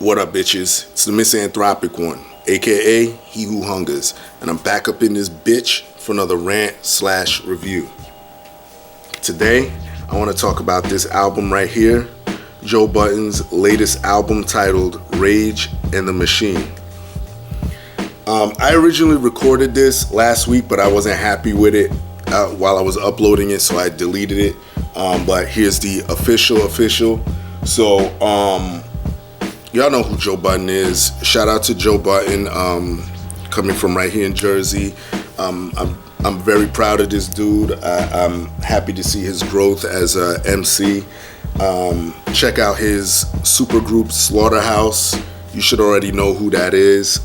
What up, bitches? It's the misanthropic one, aka He Who Hungers, and I'm back up in this bitch for another rant/review. Today, I want to talk about this album right here, Joe Budden's latest album titled Rage and the Machine. I originally recorded this last week, but I wasn't happy with it while I was uploading it, so I deleted it. But here's the official. So, y'all know who Joe Budden is. Shout out to Joe Budden, coming from right here in Jersey. I'm very proud of this dude. I'm happy to see his growth as a MC. Check out his supergroup Slaughterhouse. You should already know who that is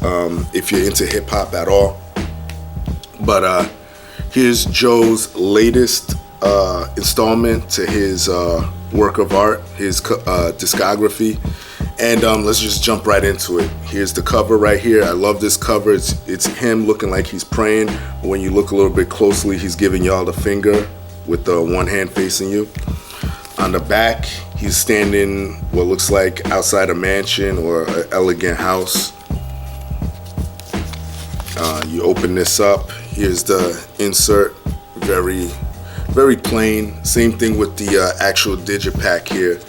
if you're into hip hop at all. But here's Joe's latest installment to his work of art, his discography. And let's just jump right into it. Here's the cover right here. I love this cover. It's him looking like he's praying. But when you look a little bit closely, he's giving y'all the finger with the one hand facing you. On the back, he's standing what looks like outside a mansion or an elegant house. You open this up. Here's the insert. Very, very plain. Same thing with the actual digipack here.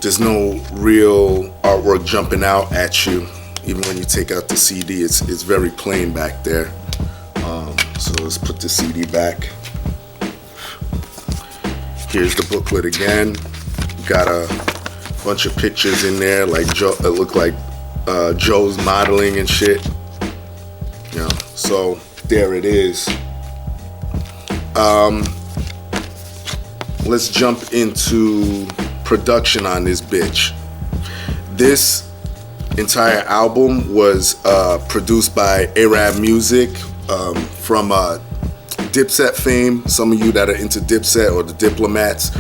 There's no real artwork jumping out at you. Even when you take out the CD, it's very plain back there. So let's put the CD back. Here's the booklet again. Got a bunch of pictures in there, like Joe. It look like Joe's modeling and shit. You know, so there it is. Let's jump into production on this bitch. This entire album was produced by Arab Music from Dipset fame. Some of you that are into Dipset or the Diplomats,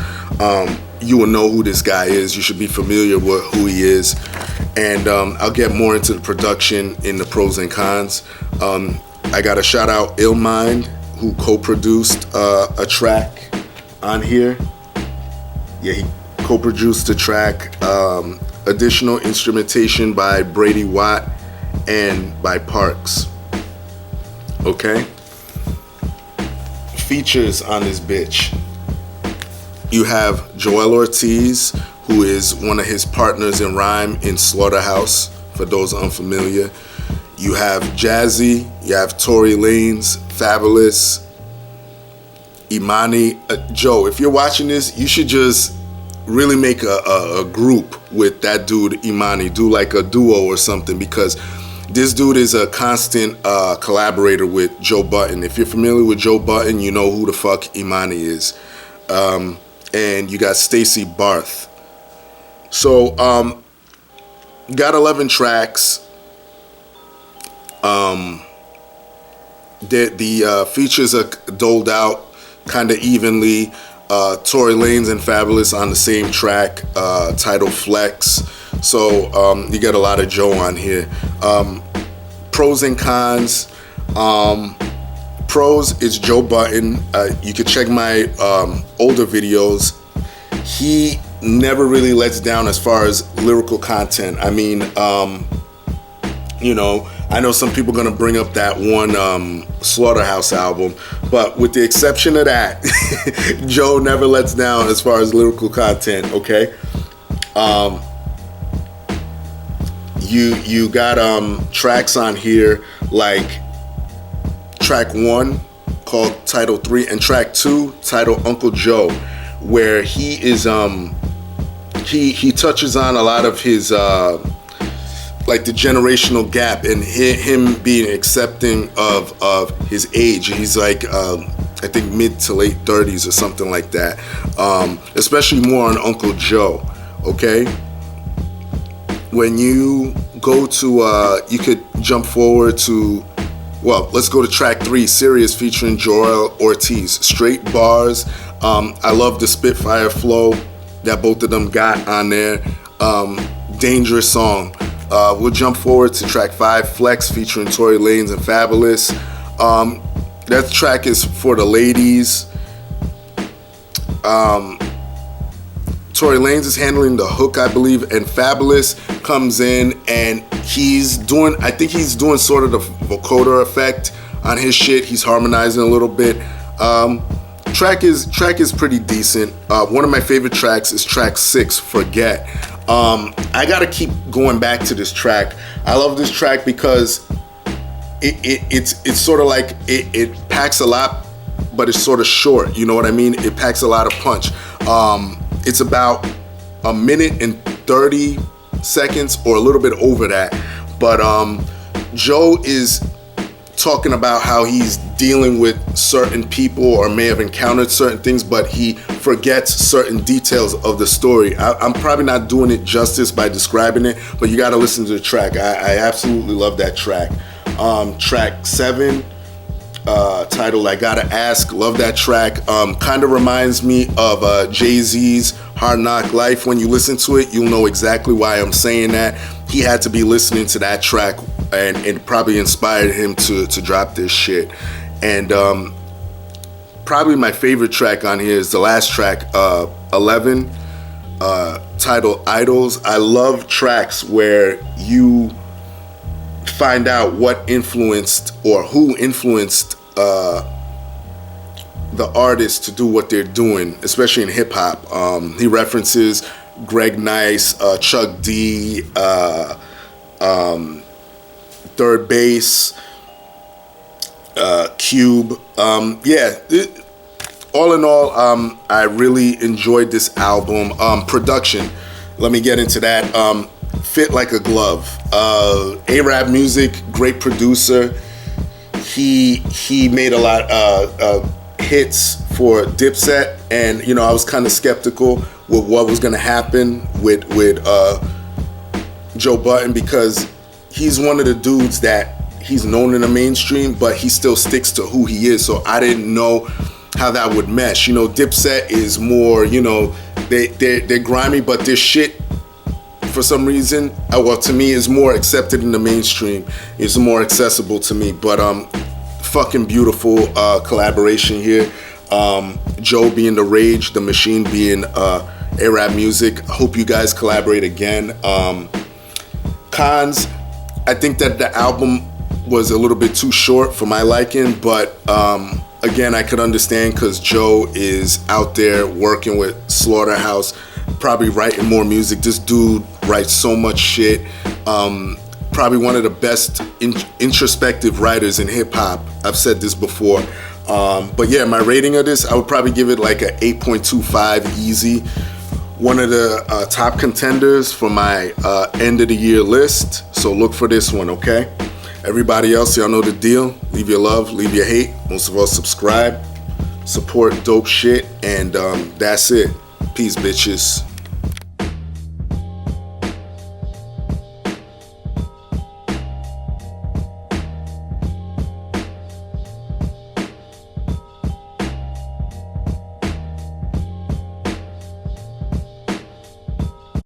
you will know who this guy is. You should be familiar with who he is. And I'll get more into the production in the pros and cons. I got to shout out Illmind, who co-produced a track on here. Yeah, he co-produced the track. Additional instrumentation by Brady Watt and by Parks. Okay. Features on this bitch. You have Joel Ortiz, who is one of his partners in rhyme in Slaughterhouse, for those unfamiliar. You have Jazzy, you have Tory Lanez, Fabulous, Imani. Joe, if you're watching this, you should just really make a group with that dude Imani. Do like a duo or something, because this dude is a constant collaborator with Joe Budden. If you're familiar with Joe Budden, you know who the fuck Imani is. And you got Stacey Barth. So, got 11 tracks. The features are doled out kind of evenly. Tory Lanez and Fabulous on the same track, titled Flex. So you get a lot of Joe on here. Pros and cons. Pros is Joe Budden. You can check my older videos. He never really lets down as far as lyrical content. I mean, you know, I know some people are gonna bring up that one Slaughterhouse album, but with the exception of that, Joe never lets down as far as lyrical content. Okay. You got tracks on here like track 1 called Title 3 and track 2 titled Uncle Joe, where he is he touches on a lot of his like the generational gap and him being accepting of his age. He's like I think mid to late 30s or something like that. Especially more on Uncle Joe. Okay. when you go to, you could jump forward to, well, let's go to track 3, Serious featuring Joel Ortiz. Straight bars. I love the Spitfire flow that both of them got on there. Dangerous song. We'll jump forward to track 5, Flex featuring Tory Lanez and Fabulous. That track is for the ladies. Tory Lanez is handling the hook, I believe, and Fabulous comes in and I think he's doing sort of the vocoder effect on his shit. He's harmonizing a little bit. Track is pretty decent. One of my favorite tracks is track 6, Forget. I gotta keep going back to this track. I love this track because it's sort of like it packs a lot, but it's sort of short. You know what I mean? It packs a lot of punch. It's about a minute and 30 seconds or a little bit over that. But Joe is talking about how he's dealing with certain people or may have encountered certain things, but he forgets certain details of the story. I'm probably not doing it justice by describing it, but you got to listen to the track. I absolutely love that track. Track 7, titled I Gotta Ask, love that track. Kind of reminds me of Jay-Z's Hard Knock Life. When you listen to it, you'll know exactly why I'm saying that. He had to be listening to that track and it probably inspired him to drop this shit. And probably my favorite track on here is the last track, 11, titled Idols. I love tracks where you find out what influenced or who influenced the artist to do what they're doing, especially in hip hop. He references Greg Nice, Chuck D, Third Bass, Cube. All in all, I really enjoyed this album. Production, let me get into that. Fit like a glove. A-Rap Music, great producer. He made a lot of hits for Dipset, and you know I was kind of skeptical with what was gonna happen with Joe Budden, because he's one of the dudes that he's known in the mainstream, but he still sticks to who he is. So I didn't know how that would mesh. You know, Dipset is more, you know, they're grimy, but their shit, for some reason, well, to me, is more accepted in the mainstream. It's more accessible to me. But fucking beautiful collaboration here. Joe being the Rage, the Machine being A-Rap Music. Hope you guys collaborate again. Cons, I think that the album was a little bit too short for my liking, but again, I could understand because Joe is out there working with Slaughterhouse, probably writing more music. This dude writes so much shit. Probably one of the best introspective writers in hip hop. I've said this before. But yeah, my rating of this, I would probably give it like a 8.25 easy. One of the top contenders for my end of the year list. So look for this one, okay? Everybody else, y'all know the deal. Leave your love, leave your hate. Most of all, subscribe, support dope shit, and that's it. Peace, bitches.